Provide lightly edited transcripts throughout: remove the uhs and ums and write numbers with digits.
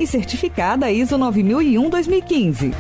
e certificada ISO 9001-2015.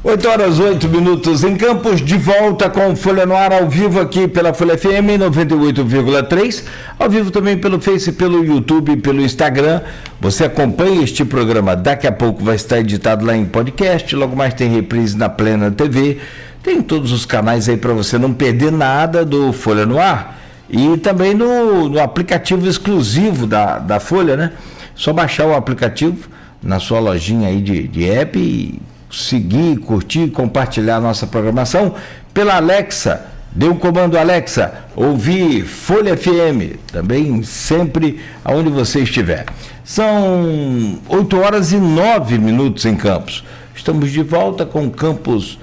Oito horas, 8 minutos em Campos, de volta com Folha no Ar, ao vivo aqui pela Folha FM 98,3, ao vivo também pelo Face, pelo YouTube, pelo Instagram. Você acompanha este programa, daqui a pouco vai estar editado lá em podcast, logo mais tem reprise na Plena TV, tem todos os canais aí para você não perder nada do Folha no Ar, e também no aplicativo exclusivo da Folha, né? Só baixar o aplicativo na sua lojinha aí de app e seguir, curtir, compartilhar a nossa programação pela Alexa. Dê o comando Alexa, ouvir Folha FM, também sempre aonde você estiver. São 8 horas e 9 minutos em Campos. Estamos de volta com Campos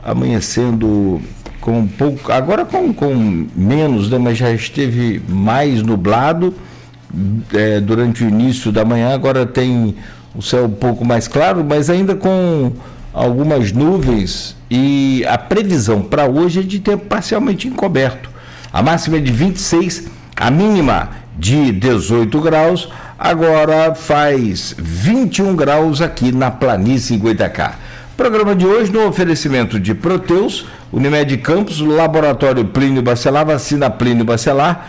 amanhecendo com um pouco, agora com menos, né, mas já esteve mais nublado durante o início da manhã. Agora tem o céu um pouco mais claro, mas ainda com algumas nuvens, e a previsão para hoje é de tempo parcialmente encoberto. A máxima é de 26, a mínima de 18 graus, agora faz 21 graus aqui na planície em Goitacá. Programa de hoje no oferecimento de Proteus, Unimed Campos, Laboratório Plínio Bacelar, Vacina Plínio Bacelar,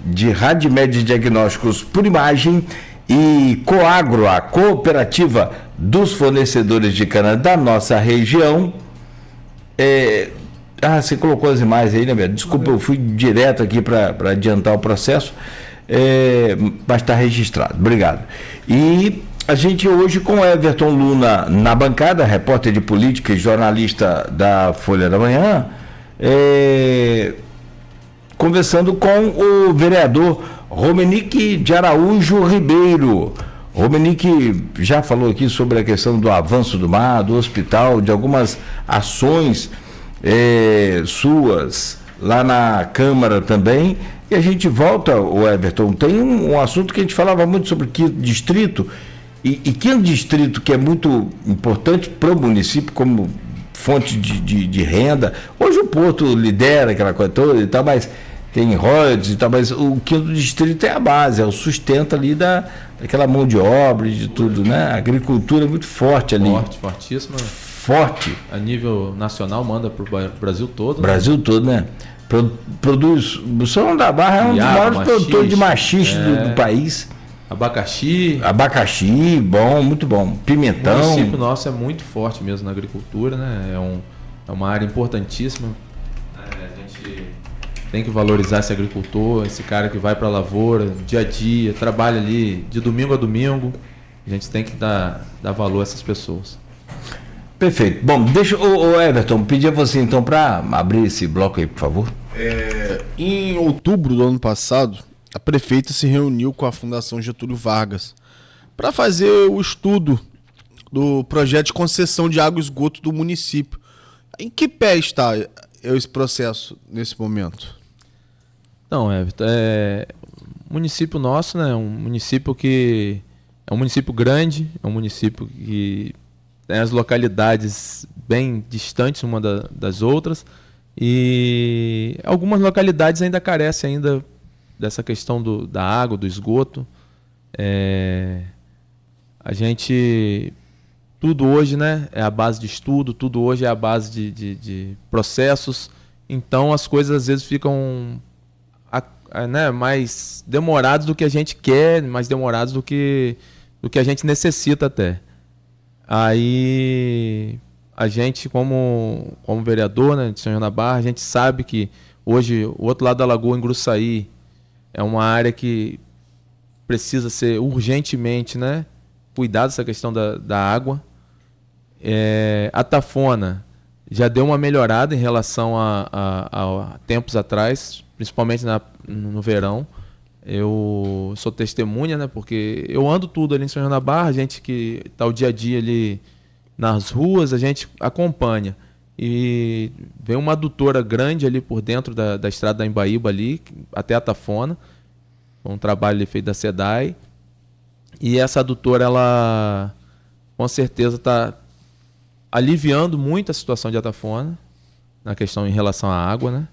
de Radmed Diagnósticos por Imagem, e Coagro, a cooperativa dos fornecedores de cana da nossa região. Você colocou as imagens aí, né, Beto? Desculpa, eu fui direto aqui para adiantar o processo, mas está registrado. Obrigado. E a gente hoje com Everton Luna na bancada, repórter de política e jornalista da Folha da Manhã, conversando com o vereador Romenique de Araújo Ribeiro. Romenique já falou aqui sobre a questão do avanço do mar, do hospital, de algumas ações suas lá na Câmara também. E a gente volta, o Everton, tem um assunto que a gente falava muito sobre Quinto Distrito, e Quinto Distrito, que é muito importante para o município como fonte de renda. Hoje o Porto lidera aquela coisa toda e tal, mas tem royalties e tal, mas o Quinto Distrito é a base, é o sustento ali daquela mão de obra e de tudo, né? A agricultura é muito forte ali. Fortíssima. Forte. A nível nacional, manda para o Brasil todo. Brasil todo, né? Produz. O São da Barra é um dos maiores produtores de maxixe do país. Abacaxi, bom, muito bom. Pimentão. O município nosso é muito forte mesmo na agricultura, né? É uma área importantíssima. A gente tem que valorizar esse agricultor, esse cara que vai para a lavoura, dia a dia, trabalha ali de domingo a domingo. A gente tem que dar valor a essas pessoas. Perfeito. Bom, deixa o Everton pedir a você então para abrir esse bloco aí, por favor. Em outubro do ano passado, a prefeita se reuniu com a Fundação Getúlio Vargas para fazer o estudo do projeto de concessão de água e esgoto do município. Em que pé está esse processo nesse momento? Então, Everton, o município nosso, né, um município que é um município grande, é um município que tem as localidades bem distantes uma das outras, e algumas localidades ainda carecem ainda dessa questão da água, do esgoto. A gente tudo hoje, né, é a base de estudo, tudo hoje é a base de processos. Então as coisas às vezes ficam né, mais demoradas do que a gente quer, mais demoradas do que a gente necessita até. Aí a gente, como vereador, né, de São João da Barra, a gente sabe que hoje o outro lado da lagoa, em Gruçaí, é uma área que precisa ser urgentemente, né, cuidado dessa questão da água. A Tafona já deu uma melhorada em relação a tempos atrás, principalmente no verão. Eu sou testemunha, né, porque eu ando tudo ali em São João da Barra, a gente que está o dia a dia ali nas ruas, a gente acompanha. E vem uma adutora grande ali por dentro da estrada da Embaíba ali, até a Tafona, um trabalho feito da SEDAI. E essa adutora, ela com certeza está aliviando muito a situação de Atafona, na questão em relação à água, né?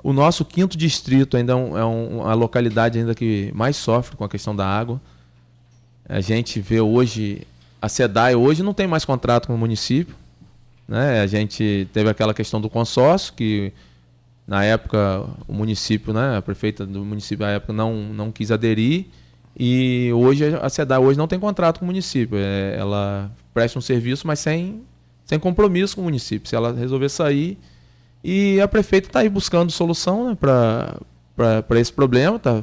O nosso 5º distrito ainda é uma localidade ainda que mais sofre com a questão da água. A gente vê hoje, a SEDAI hoje não tem mais contrato com o município, né? A gente teve aquela questão do consórcio, que na época o município, né, a prefeita do município na época não quis aderir, e hoje a SEDAI hoje não tem contrato com o município. Ela presta um serviço, mas sem compromisso com o município. Se ela resolver sair, e a prefeita está aí buscando solução, né, para esse problema. Tá?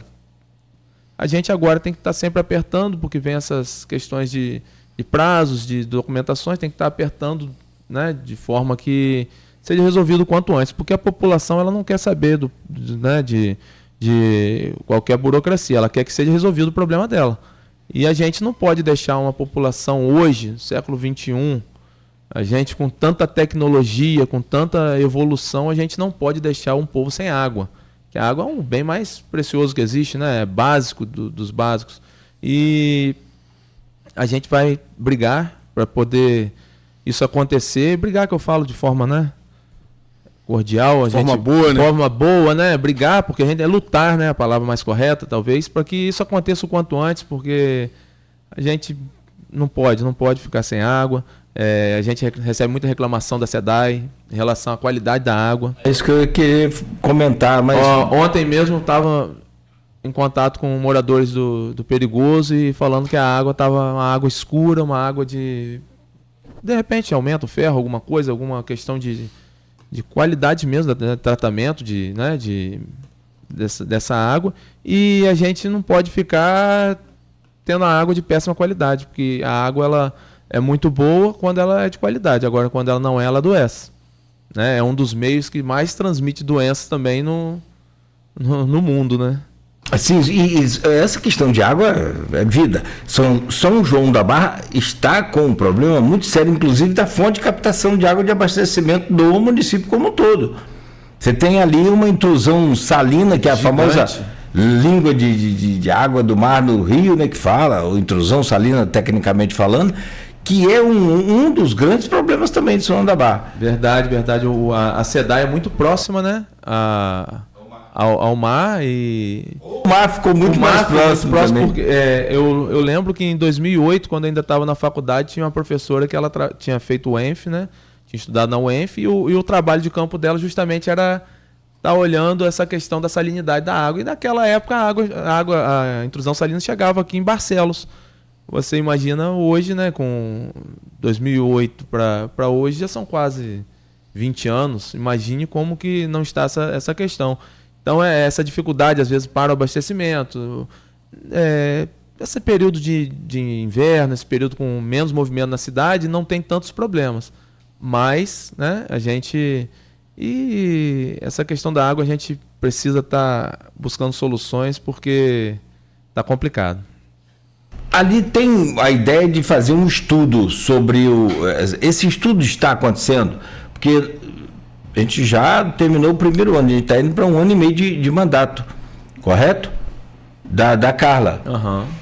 A gente agora tem que estar sempre apertando, porque vem essas questões de prazos, de documentações, tem que estar apertando, né, de forma que seja resolvido o quanto antes, porque a população ela não quer saber né, de qualquer burocracia, ela quer que seja resolvido o problema dela. E a gente não pode deixar uma população hoje, no século XXI, a gente com tanta tecnologia, com tanta evolução, a gente não pode deixar um povo sem água. Que a água é um bem mais precioso que existe, né? É básico dos básicos. E a gente vai brigar para poder isso acontecer. Brigar, que eu falo de forma, né, cordial, forma boa, né? Brigar, porque a gente é lutar, né? A palavra mais correta, talvez, para que isso aconteça o quanto antes, porque a gente não pode ficar sem água. A gente recebe muita reclamação da SEDAI em relação à qualidade da água. É isso que eu queria comentar, mas... Ontem mesmo estava em contato com moradores do Perigoso e falando que a água estava uma água escura, uma água de repente aumenta o ferro, alguma coisa, alguma questão de qualidade mesmo, de tratamento dessa água. E a gente não pode ficar tendo a água de péssima qualidade, porque a água ela é muito boa quando ela é de qualidade. Agora, quando ela não é, ela adoece. Né? É um dos meios que mais transmite doenças também no mundo, né? Assim, e essa questão de água é vida. São João da Barra está com um problema muito sério, inclusive da fonte de captação de água de abastecimento do município como um todo. Você tem ali uma intrusão salina, que é a famosa língua de água do mar no rio, né, que fala, ou intrusão salina, tecnicamente falando, que é um dos grandes problemas também de São João da Barra. Verdade. A SEDAI é muito próxima, né, ao mar, e o mar ficou muito mais próximo também. Porque, eu lembro que em 2008, quando ainda estava na faculdade, tinha uma professora que ela tinha feito o ENF, né, tinha estudado na UENF, e o trabalho de campo dela justamente era estar olhando essa questão da salinidade da água. E naquela época a intrusão salina chegava aqui em Barcelos. Você imagina hoje, né, com 2008 para hoje, já são quase 20 anos. Imagine como que não está essa questão. Então, essa dificuldade, às vezes, para o abastecimento, esse período de inverno, esse período com menos movimento na cidade, não tem tantos problemas. Mas, né, e essa questão da água, a gente precisa estar buscando soluções, porque está complicado. Ali tem a ideia de fazer um estudo sobre esse estudo está acontecendo, porque a gente já terminou o primeiro ano, a gente está indo para 1 ano e meio de mandato, correto? Da Carla,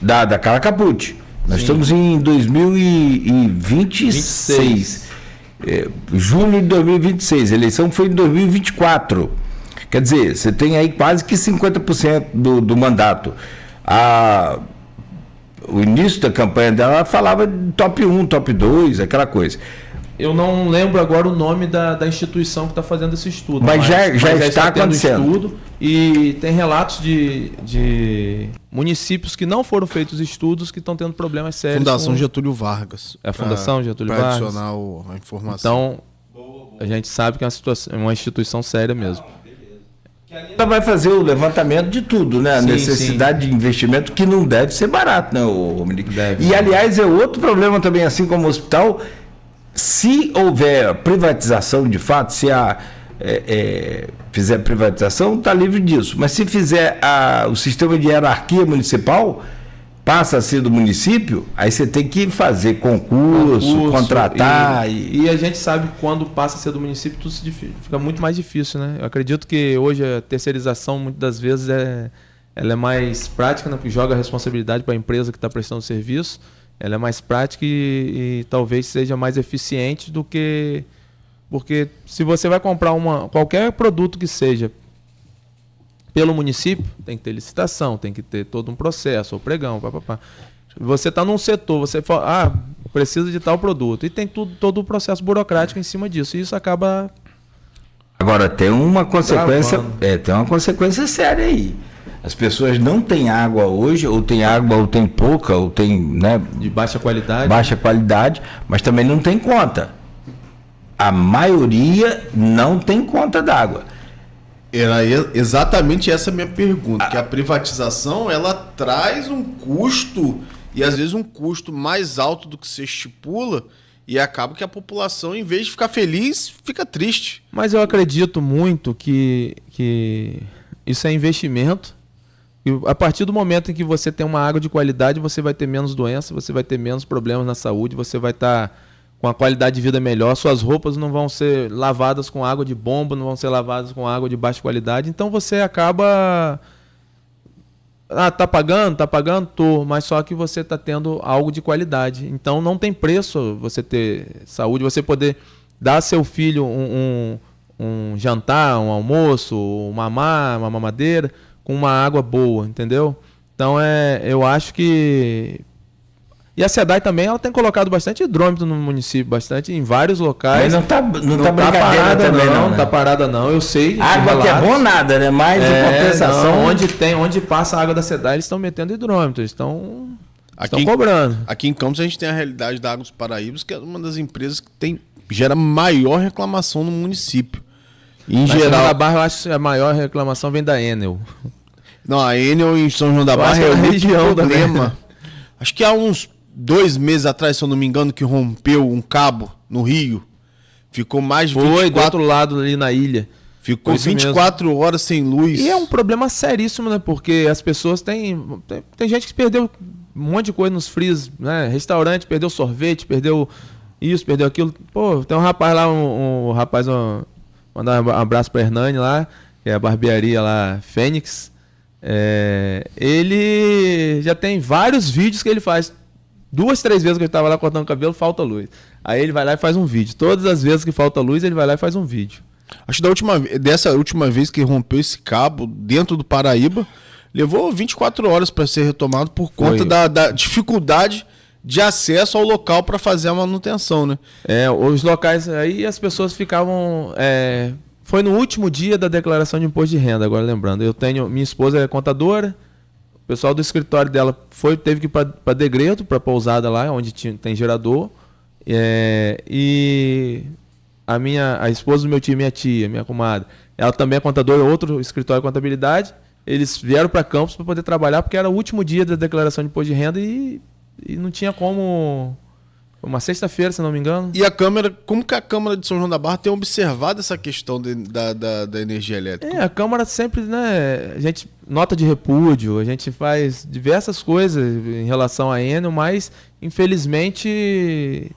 da Carla Capucci. Nós estamos em 2026, junho de 2026, a eleição foi em 2024. Quer dizer, você tem aí quase que 50% do mandato. o início da campanha dela, ela falava de top 1, top 2, aquela coisa. Eu não lembro agora o nome da instituição que está fazendo esse estudo. Mas já está acontecendo. Estudo, e tem relatos de municípios que não foram feitos estudos que estão tendo problemas sérios. Fundação Getúlio Vargas. É a Fundação Getúlio Vargas. Para adicionar a informação. Então, a gente sabe que é uma instituição séria mesmo. Ela vai fazer o levantamento de tudo, né? A necessidade de investimento que não deve ser barato, né, Dominique? E, aliás, é outro problema também, assim como o hospital. Se houver privatização de fato, se fizer privatização, está livre disso. Mas se fizer o sistema de hierarquia municipal, passa a ser do município, aí você tem que fazer concurso contratar. E a gente sabe que quando passa a ser do município, tudo fica muito mais difícil, né? Eu acredito que hoje a terceirização, muitas das vezes, ela é mais prática, né? Porque joga a responsabilidade para a empresa que está prestando serviço. Ela é mais prática e talvez seja mais eficiente do que... Porque se você vai comprar qualquer produto que seja pelo município, tem que ter licitação, tem que ter todo um processo, o pregão, papapá. Você está num setor, você fala, precisa de tal produto, e tem todo o processo burocrático em cima disso, e isso acaba... Agora, tem uma consequência, tem uma consequência séria aí. As pessoas não têm água hoje, ou tem água, ou tem pouca, ou tem, né, de baixa qualidade. Baixa qualidade, mas também não tem conta. A maioria não tem conta d'água. Era exatamente essa a minha pergunta, que a privatização, ela traz um custo, e às vezes um custo mais alto do que se estipula, e acaba que a população, em vez de ficar feliz, fica triste. Mas eu acredito muito que isso é investimento. E a partir do momento em que você tem uma água de qualidade, você vai ter menos doença, você vai ter menos problemas na saúde, você vai estar com a qualidade de vida melhor, suas roupas não vão ser lavadas com água de bomba, não vão ser lavadas com água de baixa qualidade, então você acaba... tá pagando, tô, mas só que você está tendo algo de qualidade. Então não tem preço você ter saúde, você poder dar ao seu filho um jantar, um almoço, uma mamadeira, com uma água boa, entendeu? Então eu acho que... E a SEDAI também, ela tem colocado bastante hidrômetro no município, bastante em vários locais. Mas não tá parada também, não, né? Tá parada não, eu sei. Água que é bom nada, né? Mas em compensação... Onde passa a água da SEDAI, eles estão metendo hidrômetro, eles estão cobrando. Aqui em Campos a gente tem a realidade da Águas Paraíbas, que é uma das empresas que gera maior reclamação no município. Em geral, da Barra, eu acho que a maior reclamação vem da Enel. Não, a Enel em São João da Barra é o região problema. Acho que há uns 2 meses atrás, se eu não me engano, que rompeu um cabo no Rio. Ficou mais de 24... Foi, do outro lado ali na ilha. Ficou 24 horas sem luz. E é um problema seríssimo, né? Porque as pessoas tem gente que perdeu um monte de coisa nos frios, né? Restaurante, perdeu sorvete, perdeu isso, perdeu aquilo. Pô, tem um rapaz lá, mandar um abraço pra Hernani lá, que é a barbearia lá, Fênix. Ele já tem vários vídeos que ele faz. 2, 3 vezes que ele estava lá cortando o cabelo, falta luz. Aí ele vai lá e faz um vídeo. Todas as vezes que falta luz, ele vai lá e faz um vídeo. Acho que dessa última vez que rompeu esse cabo dentro do Paraíba, levou 24 horas para ser retomado por conta da dificuldade de acesso ao local para fazer a manutenção, né? Os locais aí as pessoas ficavam... Foi no último dia da declaração de imposto de renda, agora lembrando. Minha esposa é contadora, o pessoal do escritório dela teve que ir para Degredo, para pousada lá, onde tem gerador. E a esposa do meu tio, minha tia, minha comadre, ela também é contadora, outro escritório de contabilidade. Eles vieram para Campos para poder trabalhar, porque era o último dia da declaração de imposto de renda e não tinha como... Uma sexta-feira, se não me engano. E como que a Câmara de São João da Barra tem observado essa questão da energia elétrica? A Câmara sempre, né, a gente nota de repúdio, a gente faz diversas coisas em relação à Enel, mas infelizmente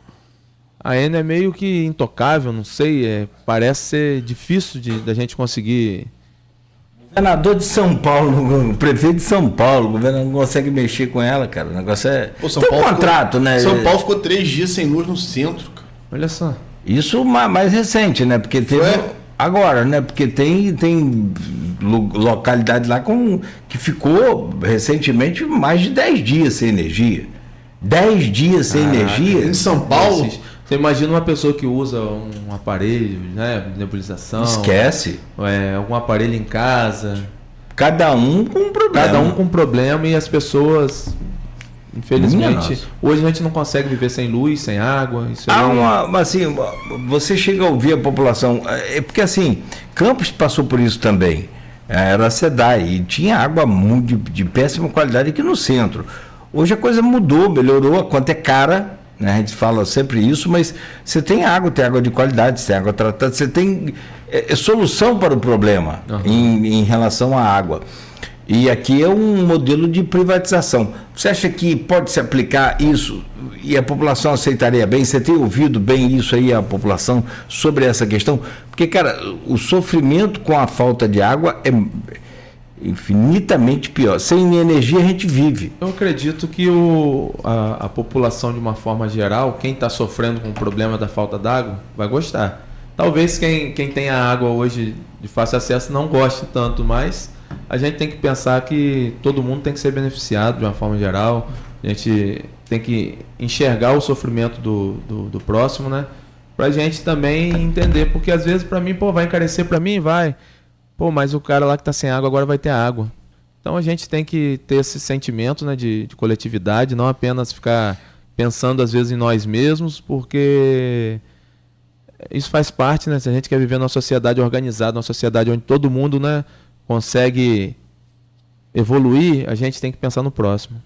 a Enel é meio que intocável, não sei, parece ser difícil da gente conseguir... Governador de São Paulo, o prefeito de São Paulo, o governo não consegue mexer com ela, cara. O negócio São Paulo contrato, né? São Paulo ficou 3 dias sem luz no centro, cara. Olha só. Isso mais recente, né? Porque teve... Agora, né? Porque tem localidades lá que ficou recentemente mais de 10 dias sem energia. 10 dias sem energia. Em São Paulo? Você imagina uma pessoa que usa um aparelho, né, nebulização. Esquece. Algum aparelho em casa. Cada um com um problema. Cada um com um problema, e as pessoas, infelizmente, hoje a gente não consegue viver sem luz, sem água. Isso assim, você chega a ouvir a população, porque assim, Campos passou por isso também. Era a SEDAI e tinha água muito de péssima qualidade aqui no centro. Hoje a coisa mudou, melhorou, a conta é cara, né? A gente fala sempre isso, mas você tem água de qualidade, você tem água tratada, você tem solução para o problema em relação à água. E aqui é um modelo de privatização. Você acha que pode se aplicar isso e a população aceitaria bem? Você tem ouvido bem isso aí, a população, sobre essa questão? Porque, cara, o sofrimento com a falta de água é infinitamente pior. Sem energia a gente vive. Eu acredito que a população, de uma forma geral, quem está sofrendo com o problema da falta d'água, vai gostar. Talvez quem tem a água hoje de fácil acesso não goste tanto, mas a gente tem que pensar que todo mundo tem que ser beneficiado de uma forma geral. A gente tem que enxergar o sofrimento do próximo, né? Pra gente também entender, porque às vezes para mim, vai encarecer para mim, vai. Mas o cara lá que tá sem água agora vai ter água. Então a gente tem que ter esse sentimento, né, de coletividade, não apenas ficar pensando às vezes em nós mesmos, porque isso faz parte, né? Se a gente quer viver numa sociedade organizada, numa sociedade onde todo mundo, né, consegue evoluir, a gente tem que pensar no próximo.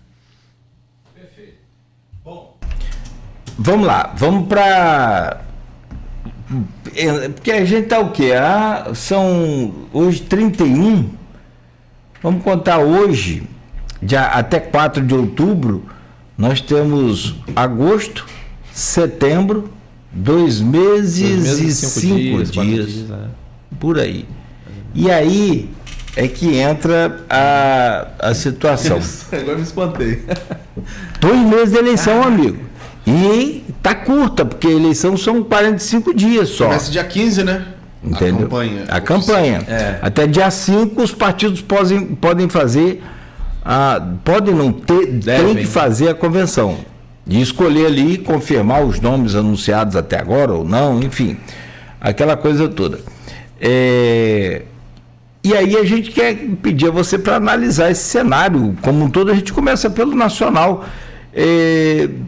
Perfeito. Bom, vamos lá, vamos para... Porque a gente está o quê? São hoje 31, vamos contar hoje, até 4 de outubro, nós temos agosto, setembro, 2 meses e 5 dias, por aí. E aí é que entra a situação. Agora me espantei. 2 meses de eleição, amigo. E tá curta, porque a eleição são 45 dias só. Começa dia 15, né? Entendeu? A campanha. Até dia 5 os partidos podem fazer, podem não ter, tem que fazer a convenção. E escolher ali, confirmar os nomes anunciados até agora ou não, enfim. Aquela coisa toda. E aí a gente quer pedir a você para analisar esse cenário como um todo. A gente começa pelo nacional,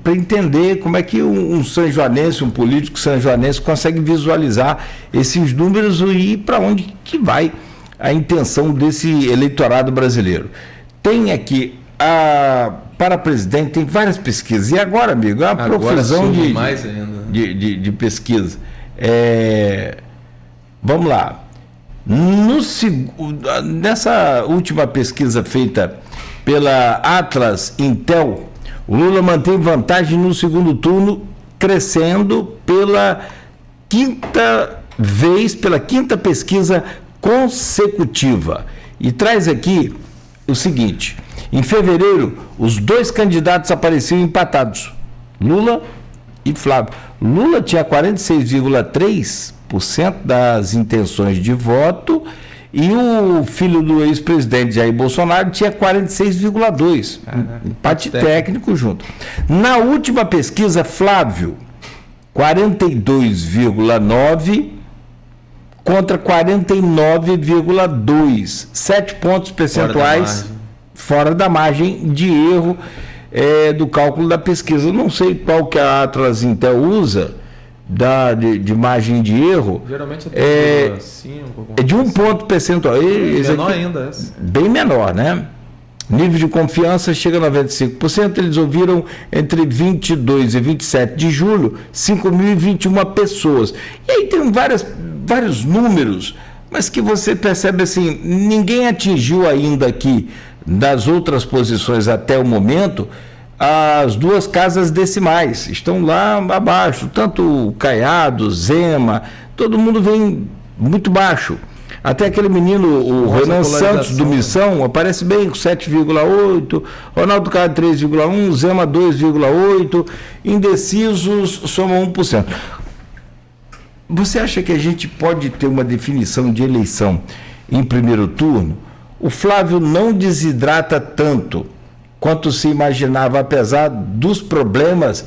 para entender como é que um sanjoanense, um político sanjoanense consegue visualizar esses números e para onde que vai a intenção desse eleitorado brasileiro. Tem aqui para presidente, tem várias pesquisas. E agora, amigo, é uma profusão de pesquisa. Vamos lá. Nessa última pesquisa feita pela Atlas Intel, o Lula mantém vantagem no segundo turno, crescendo pela quinta pesquisa consecutiva. E traz aqui o seguinte: em fevereiro, os 2 candidatos apareciam empatados, Lula e Flávio. Lula tinha 46,3% das intenções de voto e o filho do ex-presidente Jair Bolsonaro tinha 46,2%. Empate técnico junto. Na última pesquisa, Flávio, 42,9% contra 49,2%. 7 pontos percentuais fora da margem de erro do cálculo da pesquisa. Eu não sei qual que a Atlas Intel usa de margem de erro. Geralmente é 5, de 1 ponto percentual. Menor ainda. Bem menor, né? Nível de confiança chega a 95%. Eles ouviram entre 22 e 27 de julho 5.021 pessoas. E aí tem vários números, mas que você percebe assim, ninguém atingiu ainda aqui, das outras posições até o momento, as 2 casas decimais. Estão lá abaixo, tanto Caiado, Zema, todo mundo vem muito baixo. Até aquele menino, o Renan Santos, do Missão, aparece bem com 7,8%, Ronaldo Caiado 3,1%, Zema 2,8%, indecisos somam 1%. Você acha que a gente pode ter uma definição de eleição em primeiro turno, o Flávio não desidrata tanto quanto se imaginava, apesar dos problemas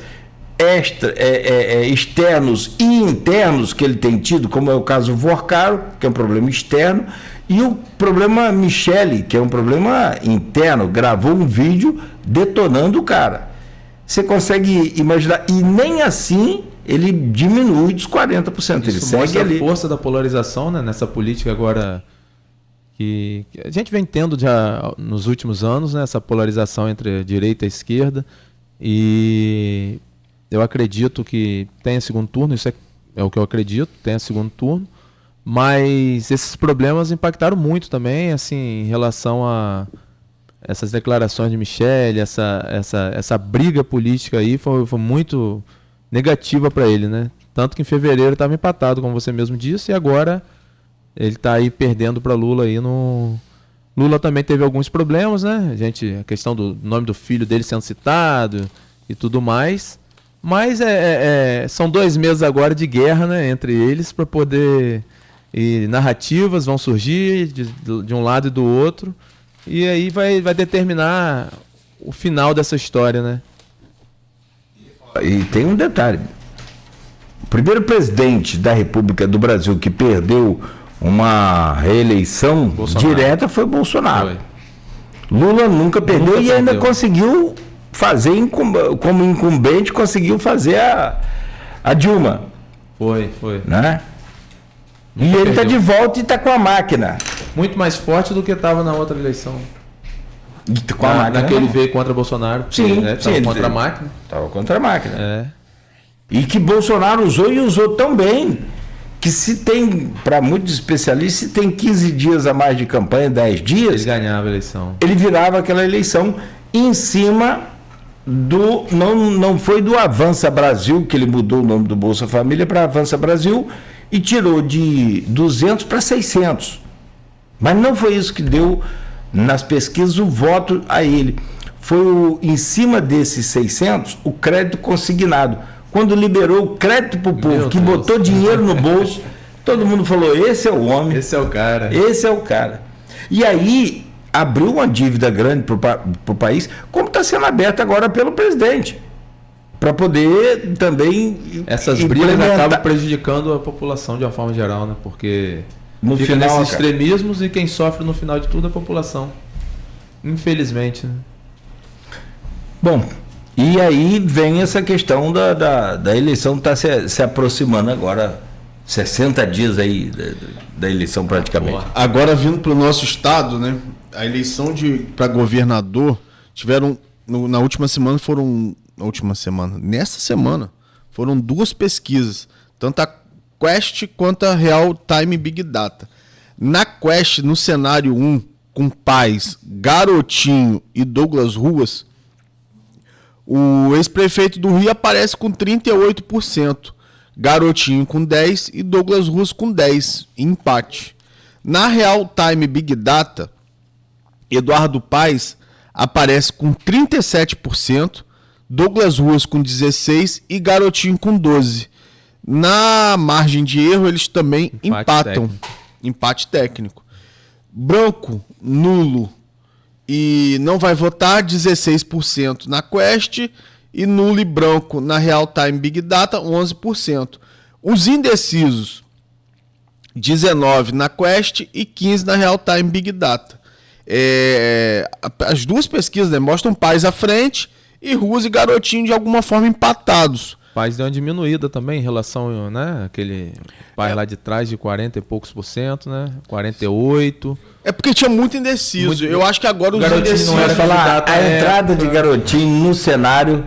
externos e internos que ele tem tido, como é o caso Vorcaro, que é um problema externo, e o problema Michele, que é um problema interno, gravou um vídeo detonando o cara. Você consegue imaginar, e nem assim ele diminui dos 40%, ele segue ali. A força da polarização, né, nessa política agora que a gente vem tendo já nos últimos anos, né, essa polarização entre a direita e a esquerda, e eu acredito que tenha segundo turno, isso é o que eu acredito, tenha segundo turno, mas esses problemas impactaram muito também, assim, em relação a essas declarações de Michele, essa briga política aí foi muito negativa para ele, né? Tanto que em fevereiro estava empatado, como você mesmo disse, e agora ele está aí perdendo para Lula aí no... Lula também teve alguns problemas, né? A questão do nome do filho dele sendo citado e tudo mais. Mas são 2 meses agora de guerra, né, entre eles, para poder... E narrativas vão surgir de um lado e do outro. E aí vai determinar o final dessa história, né? E tem um detalhe. O primeiro presidente da República do Brasil que perdeu uma reeleição direta foi Bolsonaro. Lula nunca perdeu e ainda conseguiu fazer, como incumbente, conseguiu fazer a Dilma. Foi. Né? E ele está de volta e está com a máquina. Muito mais forte do que estava na outra eleição. Com a máquina. Naquele veio contra Bolsonaro. Sim, estava contra a máquina. Estava contra a máquina. E que Bolsonaro usou tão bem, que se tem, para muitos especialistas, se tem 15 dias a mais de campanha, 10 dias... Ele ganhava a eleição. Ele virava aquela eleição em cima do... Não foi do Avança Brasil, que ele mudou o nome do Bolsa Família para Avança Brasil e tirou de 200 para 600. Mas não foi isso que deu nas pesquisas o voto a ele. Foi em cima desses 600 o crédito consignado. Quando liberou o crédito para o povo, que botou dinheiro no bolso, todo mundo falou, esse é o homem. Esse é o cara. Esse é o cara. E aí abriu uma dívida grande para o país, como está sendo aberta agora pelo presidente. Para poder também... Essas brigas acabam prejudicando a população de uma forma geral, né? Porque no fica final, nesses extremismos e quem sofre no final de tudo é a população. Infelizmente, né? Bom... E aí vem essa questão da eleição que está se aproximando agora, 60 dias aí da eleição praticamente. Agora vindo para o nosso estado, né? A eleição para governador tiveram, nessa semana, foram 2 pesquisas, tanto a Quest quanto a Real Time Big Data. Na Quest, no cenário 1, com Paes, Garotinho e Douglas Ruas, o ex-prefeito do Rio aparece com 38%, Garotinho com 10% e Douglas Ruas com 10%, empate. Na Real Time Big Data, Eduardo Paes aparece com 37%, Douglas Ruas com 16% e Garotinho com 12%. Na margem de erro, eles também empatam. Empate técnico. Branco, nulo e não vai votar, 16% na Quest, e nulo e branco na Real Time Big Data, 11%. Os indecisos, 19% na Quest e 15% na Real Time Big Data. As 2 pesquisas, né, mostram Paes à frente e Ruas e Garotinho de alguma forma empatados. Paes deu uma diminuída também em relação, né, aquele Paes lá de trás de 40 e poucos %, né, 48%. É porque tinha muito indeciso. Eu acho que agora os indecisos... Não era falar, a entrada de Garotinho no cenário...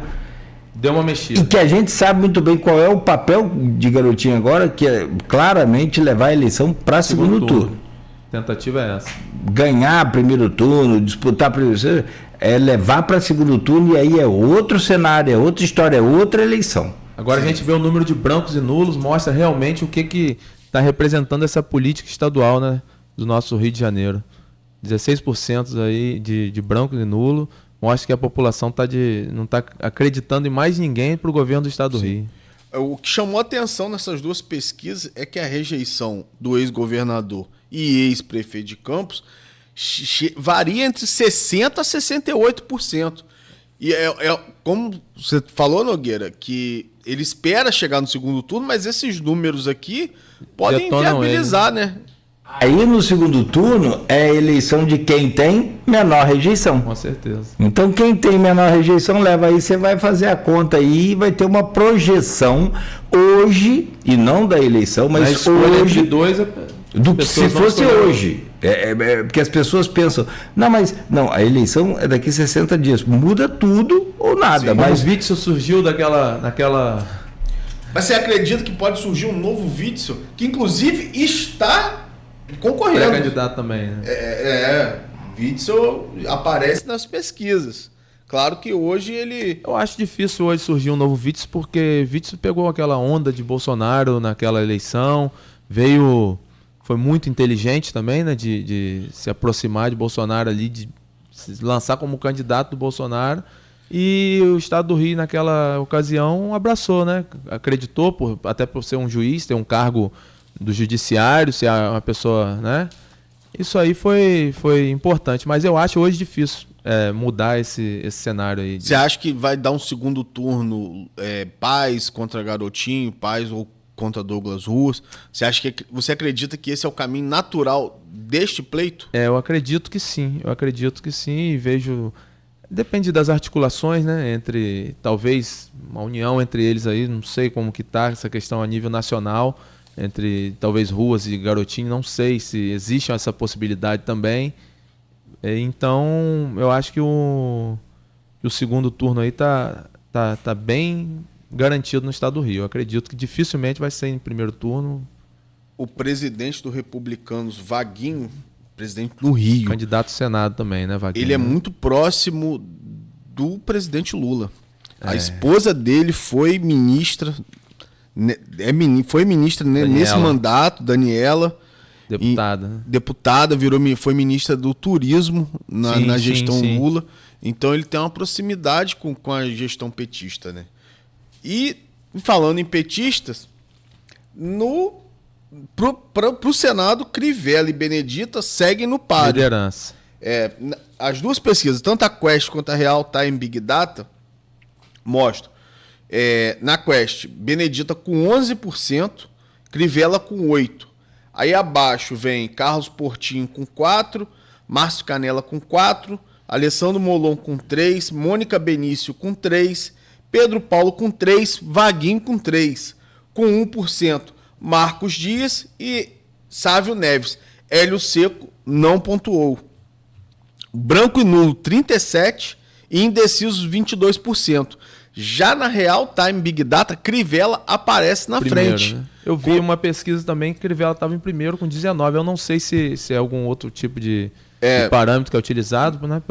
Deu uma mexida. E que a gente sabe muito bem qual é o papel de Garotinho agora, que é claramente levar a eleição para segundo turno. A tentativa é essa. Ganhar primeiro turno, disputar primeiro turno, é levar para segundo turno, e aí é outro cenário, é outra história, é outra eleição. Agora a gente vê o número de brancos e nulos, mostra realmente o que está representando essa política estadual, né, do nosso Rio de Janeiro. 16% aí de branco e nulo, mostra que a população não está acreditando em mais ninguém para o governo do estado do Rio. O que chamou atenção nessas 2 pesquisas é que a rejeição do ex-governador e ex-prefeito de Campos varia entre 60% a 68%. E como você falou, Nogueira, que ele espera chegar no segundo turno, mas esses números aqui podem viabilizar, né? Aí no segundo turno é a eleição de quem tem menor rejeição. Com certeza. Então quem tem menor rejeição leva aí, você vai fazer a conta aí e vai ter uma projeção hoje, e não da eleição, mas hoje, se fosse hoje. Porque as pessoas pensam, não, a eleição é daqui 60 dias, muda tudo ou nada. Sim, mas o Witzel surgiu naquela... Mas você acredita que pode surgir um novo Witzel, que inclusive está concorrendo? É candidato também, né? Witzel aparece nas pesquisas. Claro que hoje ele... Eu acho difícil hoje surgir um novo Witzel, porque Witzel pegou aquela onda de Bolsonaro naquela eleição, foi muito inteligente também, né, de se aproximar de Bolsonaro ali, de se lançar como candidato do Bolsonaro, e o Estado do Rio naquela ocasião abraçou, né, acreditou, até por ser um juiz, ter um cargo do judiciário, ser uma pessoa, né, isso aí foi importante, mas eu acho hoje difícil mudar esse cenário aí. Você acha que vai dar um segundo turno Paes contra Garotinho, Paes ou contra Douglas Ruas? Você acredita que esse é o caminho natural deste pleito? Eu acredito que sim, e vejo... Depende das articulações, né? Talvez uma união entre eles aí, não sei como que tá essa questão a nível nacional, entre talvez Ruas e Garotinho, não sei se existe essa possibilidade também. Então, eu acho que o segundo turno aí tá bem garantido no estado do Rio. Eu acredito que dificilmente vai ser em primeiro turno. O presidente do Republicanos, Vaguinho, presidente do Rio. Candidato ao Senado também, né, Vaguinho? Ele é muito próximo do presidente Lula. A esposa dele foi ministra, nesse mandato, Daniela. Deputada, foi ministra do turismo na gestão Lula. Então ele tem uma proximidade com a gestão petista, né? E falando em petistas, pro Senado, Crivella e Benedita seguem no páreo. Liderança. As duas pesquisas, tanto a Quest quanto a Real Time Big Data, mostram. Na Quest, Benedita com 11%, Crivella com 8%. Aí abaixo vem Carlos Portinho com 4%, Márcio Canella com 4%, Alessandro Molon com 3%, Mônica Benício com 3%, Pedro Paulo com 3%, Vaguinho com 3%, com 1%, Marcos Dias e Sávio Neves. Hélio Seco não pontuou. Branco e nulo 37% e indecisos 22%. Já na Real Time Big Data, Crivella aparece na frente. Né? Eu vi uma pesquisa também que Crivella estava em primeiro com 19%. Eu não sei se é algum outro tipo de parâmetro que é utilizado, né?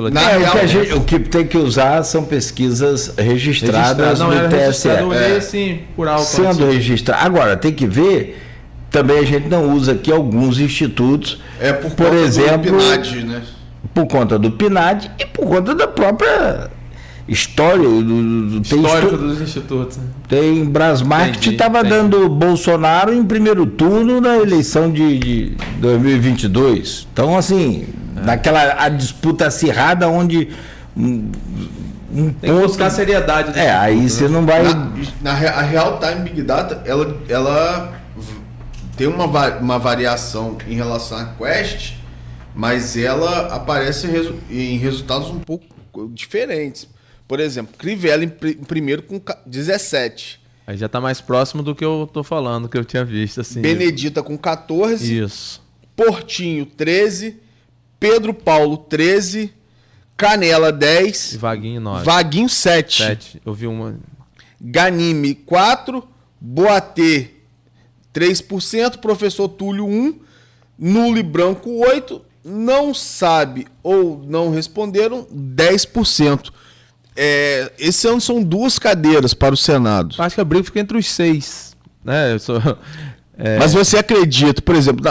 O que tem que usar são pesquisas registradas no TSE. Eu olhei assim, por alto. Sendo registrado. Agora, tem que ver, também a gente não usa aqui alguns institutos, por exemplo, do PNAD, né? Por conta do PNAD e por conta da própria história histórico dos institutos. Tem Brasmarket que estava dando Bolsonaro em primeiro turno na eleição de 2022. Então, assim, naquela disputa acirrada onde tem que buscar seriedade. Aí você não vai... A Real Time Big Data, ela tem uma variação em relação à Quest, mas ela aparece em resultados um pouco diferentes. Por exemplo, Crivella em primeiro com 17%. Aí já está mais próximo do que eu tô falando, que eu tinha visto. Assim. Benedita com 14%. Isso. Portinho, 13%. Pedro Paulo, 13%. Canela, 10%. E Vaguinho, 9%. Vaguinho, 7%. Eu vi uma... Ganime, 4%. Boatê, 3%. Professor Túlio, 1%. Nulo e branco, 8%. Não sabe ou não responderam, 10%. Esse ano são 2 cadeiras para o Senado. Acho que a briga fica entre os 6. Né? Mas você acredita, por exemplo,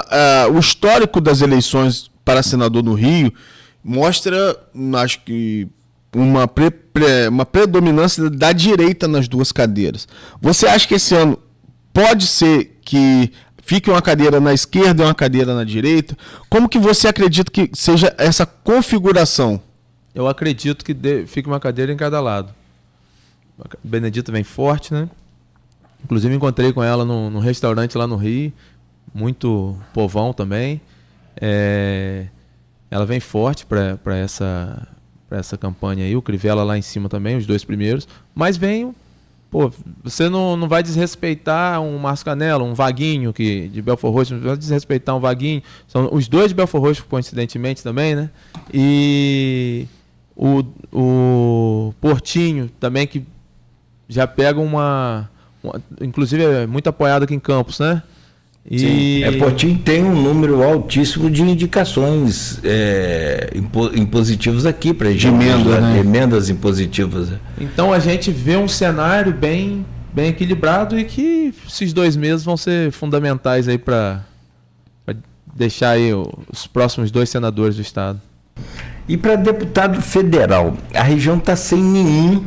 o histórico das eleições para senador no Rio mostra, acho que, uma predominância da direita nas 2 cadeiras. Você acha que esse ano pode ser que fique uma cadeira na esquerda e uma cadeira na direita? Como que você acredita que seja essa configuração? Eu acredito que fique uma cadeira em cada lado. A Benedita vem forte, né? Inclusive encontrei com ela num restaurante lá no Rio, muito povão também. Ela vem forte para essa campanha aí, o Crivella lá em cima também, os 2 primeiros. Mas você não vai desrespeitar um Márcio Canela, um Vaguinho de Belford Roxo, não vai desrespeitar um Vaguinho. São os 2 de Belford Roxo, coincidentemente também, né? E o Portinho também, que já pega inclusive é muito apoiado aqui em Campos, né? Sim. Portinho tem um número altíssimo de indicações impositivas aqui para emendas impositivas. Então a gente vê um cenário bem equilibrado e que esses 2 meses vão ser fundamentais aí para deixar aí os próximos 2 senadores do estado. E para deputado federal, a região está sem nenhum.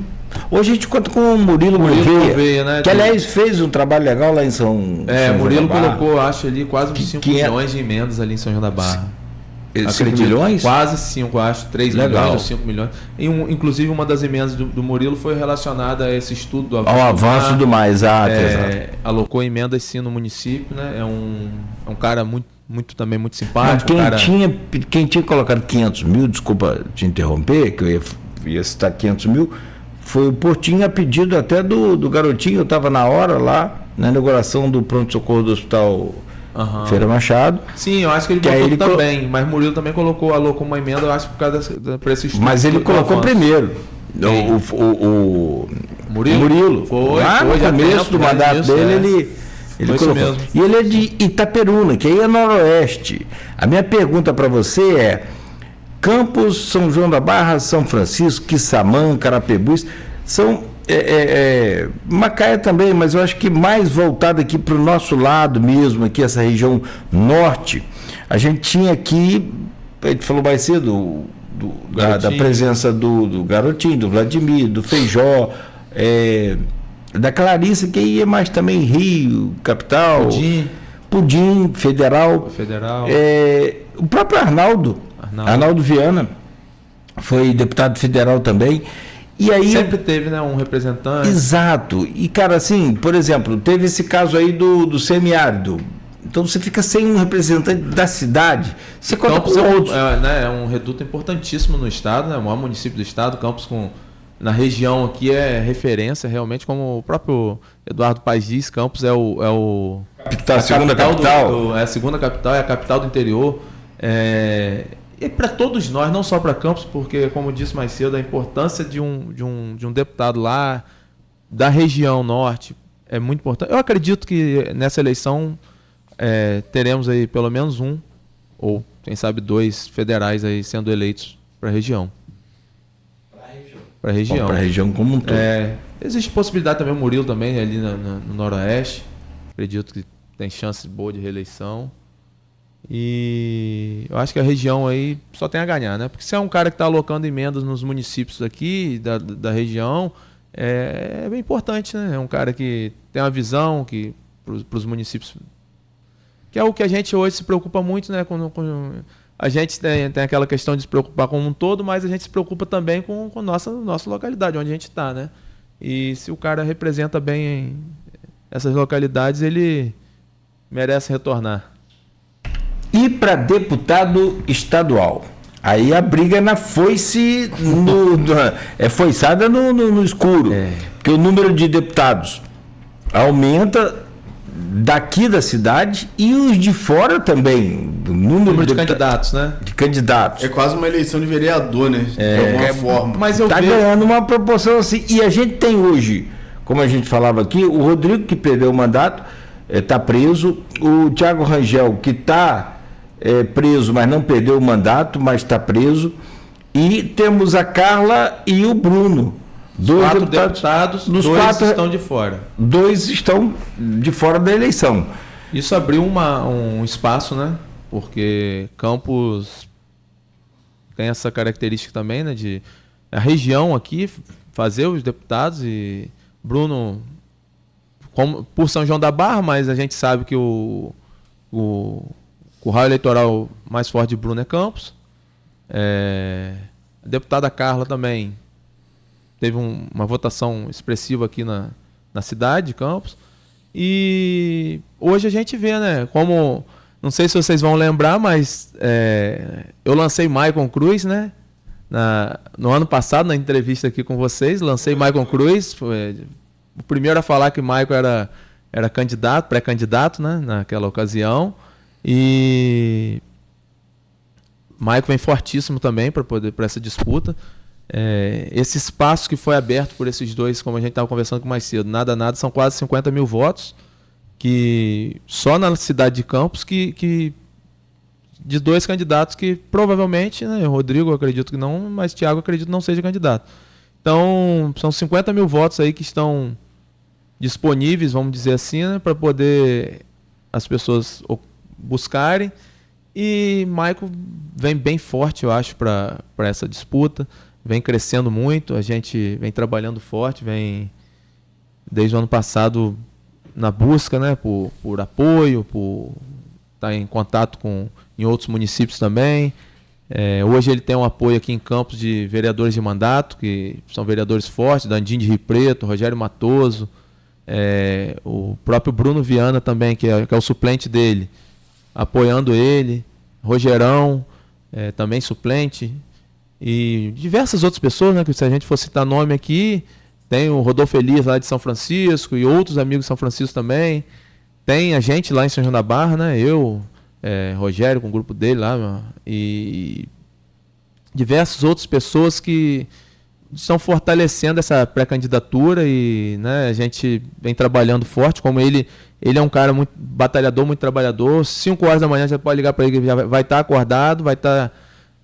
Hoje a gente conta com o Murilo Gouveia, né? Que aliás fez um trabalho legal lá em São Murilo colocou, acho ali, quase uns 5 milhões de emendas ali em São João da Barra. 5 milhões? Quase 5, acho, 3 legal. milhões ou 5 milhões. Inclusive uma das emendas do Murilo foi relacionada a esse estudo do avanço do mar, exato. Alocou emendas sim no município, né? É um cara muito também muito simpático. Quem tinha colocado 500 mil, desculpa te interromper, que eu ia citar 500 mil, foi o Portinho a pedido até do Garotinho. Eu estava na hora lá, na inauguração do pronto-socorro do Hospital Feira Machado. Sim, eu acho que ele botou também, mas Murilo também alocou uma emenda, eu acho, por causa para esse estudo. Mas ele colocou primeiro. O Murilo. Foi no começo do mandato dele, ele colocou. Mesmo. E ele é de Itaperuna, que aí é noroeste. A minha pergunta para você é: Campos, São João da Barra, São Francisco, Quissamã, Carapebus, são Macaé também, mas eu acho que mais voltado aqui para o nosso lado mesmo, aqui essa região norte. A gente tinha aqui, a gente falou mais cedo da presença do Garotinho, do Vladimir, do Feijó, da Clarice, que ia mais também Rio, capital, Pudim, Federal. O próprio Arnaldo Viana foi deputado federal também. E aí sempre teve, né, um representante. Exato. E, cara, assim, por exemplo, teve esse caso aí do semiárido. Então você fica sem um representante da cidade. Você conta com outros. É um reduto importantíssimo no estado, né? O maior município do estado. Campos, na região aqui, é referência, realmente, como o próprio Eduardo Paes diz. Campos é a segunda capital. É a segunda capital, é a capital do interior. E para todos nós, não só para Campos, porque, como disse mais cedo, a importância de um deputado lá da região norte é muito importante. Eu acredito que nessa eleição teremos aí pelo menos um, ou quem sabe 2 federais aí sendo eleitos para a região. Para a região. Para a região como um todo. Existe possibilidade também, o Murilo também ali no noroeste. Acredito que tem chance boa de reeleição. E eu acho que a região aí só tem a ganhar, né? Porque se é um cara que está alocando emendas nos municípios aqui da região, é bem importante, né? É um cara que tem uma visão para os municípios, que é o que a gente hoje se preocupa muito, né? A gente tem aquela questão de se preocupar como um todo, mas a gente se preocupa também com nossa localidade, onde a gente está, né? E se o cara representa bem essas localidades, ele merece retornar. E para deputado estadual? Aí a briga é na foice, foiçada no escuro. Porque o número de deputados aumenta daqui da cidade e os de fora também. O número de candidatos, né? De candidatos. É quase uma eleição de vereador, né? De alguma forma. Mas ganhando uma proporção assim. E a gente tem hoje, como a gente falava aqui, o Rodrigo, que perdeu o mandato, está preso. O Thiago Rangel, que está preso, mas não perdeu o mandato, mas está preso. E temos a Carla e o Bruno. 4 deputados, 2 estão de fora. 2 estão de fora da eleição. Isso abriu um espaço, né? Porque Campos tem essa característica também, né? De a região aqui fazer os deputados, e Bruno, por São João da Barra, mas a gente sabe que o o curral eleitoral mais forte de Bruno é Campos. A deputada Carla também teve uma votação expressiva aqui na cidade de Campos. E hoje a gente vê, né, como, não sei se vocês vão lembrar, mas eu lancei Maicon Cruz, né, no ano passado, na entrevista aqui com vocês, lancei Maicon Cruz, foi o primeiro a falar que Maicon era candidato, pré-candidato, né, naquela ocasião. E Maicon vem fortíssimo também para essa disputa. Esse espaço que foi aberto por esses dois, como a gente estava conversando mais cedo, nada, são quase 50 mil votos, que só na cidade de Campos, que de dois candidatos que provavelmente, né, Rodrigo eu acredito que não, mas Thiago eu acredito que não seja candidato. Então, são 50 mil votos aí que estão disponíveis, vamos dizer assim, né, para poder as pessoas buscarem. E Maicon vem bem forte, eu acho, para essa disputa. Vem crescendo muito, a gente vem trabalhando forte, vem desde o ano passado na busca, né, por apoio, por estar em contato em outros municípios também. Hoje ele tem um apoio aqui em Campos de vereadores de mandato, que são vereadores fortes, Dandinho de Rio Preto, Rogério Matoso, o próprio Bruno Viana também, que é o suplente dele, apoiando ele, Rogerão, também suplente, e diversas outras pessoas, né, que se a gente for citar nome aqui, tem o Rodolfo Elias lá de São Francisco e outros amigos de São Francisco também, tem a gente lá em São João da Barra, né, eu, Rogério com o grupo dele lá, e diversas outras pessoas que estão fortalecendo essa pré-candidatura. E, né, a gente vem trabalhando forte, como ele é um cara muito batalhador, muito trabalhador. 5 horas da manhã já pode ligar para ele, que já vai estar acordado, vai estar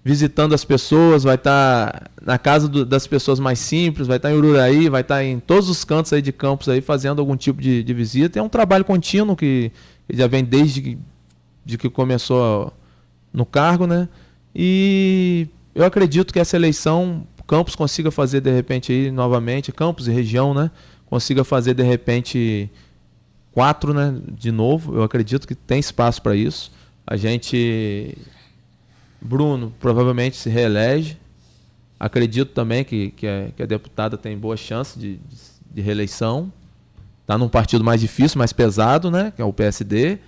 visitando as pessoas, vai estar na casa das pessoas mais simples, vai estar em Ururaí, vai estar em todos os cantos aí de Campos aí, fazendo algum tipo de visita. É um trabalho contínuo que já vem desde que começou no cargo, né? E eu acredito que essa eleição Campos consiga fazer de repente aí novamente, Campos e região, né? Consiga fazer de repente 4, né? De novo. Eu acredito que tem espaço para isso. Bruno provavelmente se reelege. Acredito também que a deputada tem boa chance de reeleição. Está num partido mais difícil, mais pesado, né? Que é o PSD.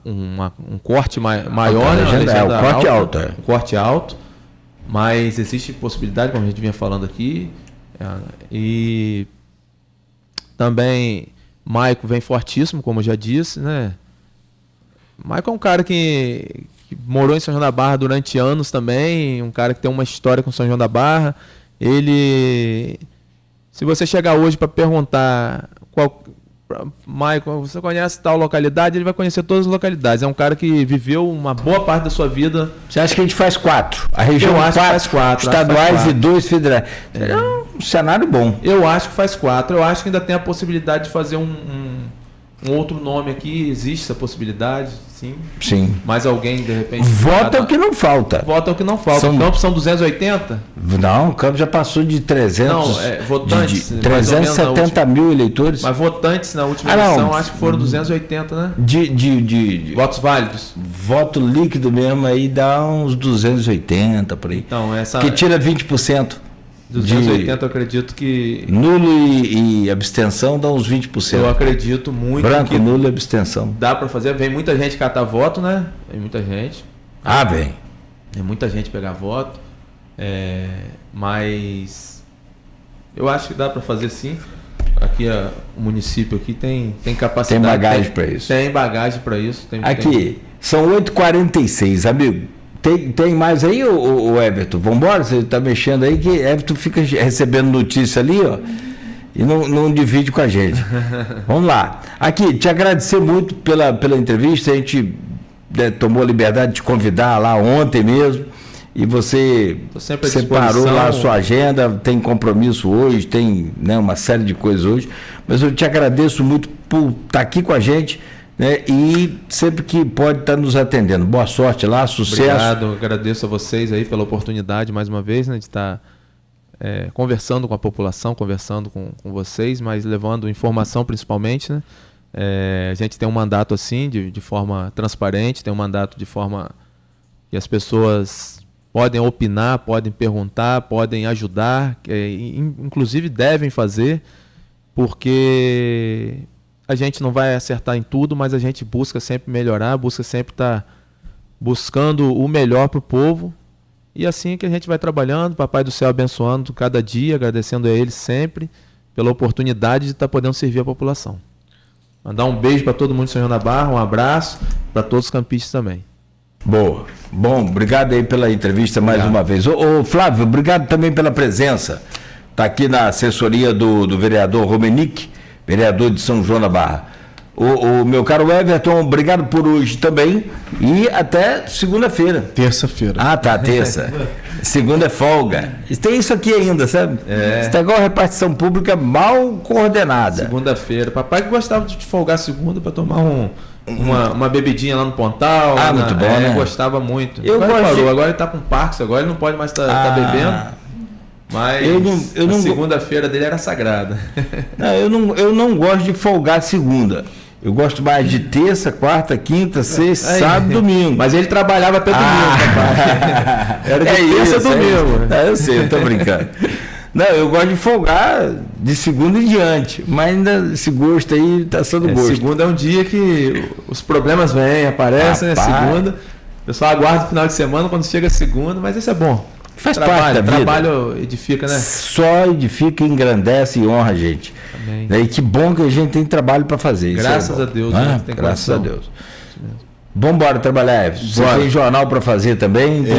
Um corte maior, né? Um corte alto. Um corte alto. Mas existe possibilidade, como a gente vinha falando aqui. E também Maicon vem fortíssimo, como eu já disse, né? Maicon é um cara que morou em São João da Barra durante anos também, um cara que tem uma história com São João da Barra. Ele, se você chegar hoje para perguntar Maicon, você conhece tal localidade, ele vai conhecer todas as localidades. É um cara que viveu uma boa parte da sua vida. Você acha que a gente faz 4? A região eu acho 4, que faz 4 estaduais e 2 federais. É um cenário bom. Eu acho que faz 4. Eu acho que ainda tem a possibilidade de fazer um outro nome aqui. Existe essa possibilidade, sim. Sim. Mais alguém, de repente... Vota o que não falta. Vota o que não falta. Campos são 280? Não, o Campos já passou de 300... Não, votantes... De 370 mil eleitores. Mas votantes na última eleição, acho que foram 280, né? De votos válidos. Voto líquido mesmo, aí dá uns 280 por aí. Então, que tira 20%. 280 eu acredito que... Nulo e abstenção dá uns 20%. Eu acredito muito. Branco, que nulo e abstenção. Dá para fazer. Vem muita gente catar voto, né? Vem muita gente. Vem. Tem muita gente pegar voto. Mas eu acho que dá para fazer sim. Aqui o município aqui tem capacidade. Tem bagagem para isso. Tem bagagem para isso. Aqui, são 8h46, amigo. Tem mais aí, o Everton? Vambora? Você está mexendo aí, que Everton fica recebendo notícia ali, ó, e não divide com a gente. Vamos lá. Aqui, te agradecer muito pela entrevista. A gente tomou a liberdade de te convidar lá ontem mesmo, e você separou lá a sua agenda, tem compromisso hoje, tem, né, uma série de coisas hoje, mas eu te agradeço muito por estar aqui com a gente, né, e sempre que pode estar nos atendendo. Boa sorte lá, sucesso. Obrigado, agradeço a vocês aí pela oportunidade mais uma vez, né, de estar conversando com a população, conversando com vocês, mas levando informação principalmente, né, A gente tem um mandato assim, de forma transparente, tem um mandato de forma que as pessoas podem opinar, podem perguntar, podem ajudar, inclusive devem fazer, porque a gente não vai acertar em tudo, mas a gente busca sempre melhorar, busca sempre estar buscando o melhor para o povo. E assim que a gente vai trabalhando, Papai do Céu abençoando cada dia, agradecendo a Ele sempre pela oportunidade de estar podendo servir a população. Mandar um beijo para todo mundo de São João da Barra, um abraço para todos os campistas também. Boa. Bom, obrigado aí pela entrevista mais uma vez. Ô Flávio, obrigado também pela presença. Está aqui na assessoria do vereador Romenick, vereador de São João da Barra. O meu caro Everton, obrigado por hoje também e até segunda-feira. Terça-feira. Ah, tá, terça. Segunda é folga. E tem isso aqui ainda, sabe? Isso é igual a repartição pública mal coordenada. Segunda-feira. Papai que gostava de folgar segunda para tomar uma bebidinha lá no Pontal. Muito bom, né? Gostava muito. Agora ele tá com Parques, agora ele não pode mais estar bebendo. Mas a segunda-feira dele era sagrada. Eu não gosto de folgar segunda. Eu gosto mais de terça, quarta, quinta, sexta, sábado e domingo. Mas ele trabalhava até domingo, papai. Era de terça a domingo. Eu sei, eu tô brincando. Não, eu gosto de folgar de segunda em diante, mas ainda esse gosto aí tá sendo gosto. Segunda é um dia que os problemas vêm, aparecem, né? Segunda. O pessoal aguarda o final de semana quando chega a segunda, mas isso é bom. Faz parte da vida. Trabalho edifica, né? Só edifica, engrandece e honra a gente. Amém. E que bom que a gente tem trabalho para fazer. Graças a Deus. Graças a Deus. Vamos embora trabalhar, Everton. Você tem jornal para fazer também? Então...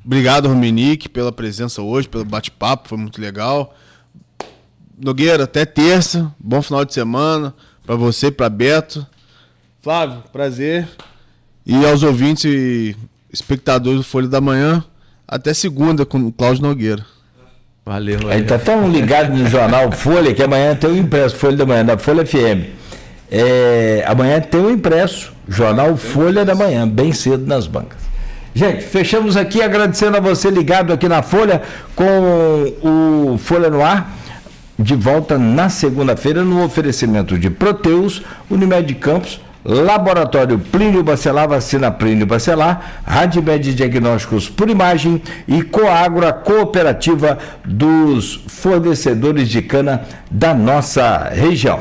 Obrigado, Romenick, pela presença hoje, pelo bate-papo, foi muito legal. Nogueira, até terça. Bom final de semana para você, para Beto. Flávio, prazer. E aos ouvintes e espectadores do Folha da Manhã, até segunda com o Cláudio Nogueira. Valeu. Ele tá tão ligado no jornal Folha que amanhã tem o impresso, Folha da Manhã, da Folha FM. Amanhã tem o impresso, jornal Folha da Manhã, bem cedo nas bancas. Gente, fechamos aqui agradecendo a você ligado aqui na Folha com o Folha no Ar. De volta na segunda-feira no oferecimento de Proteus, Unimed Campos, Laboratório Plínio Bacelar, vacina Plínio Bacelar, Radmed Diagnósticos por Imagem e Coagro, a cooperativa dos fornecedores de cana da nossa região.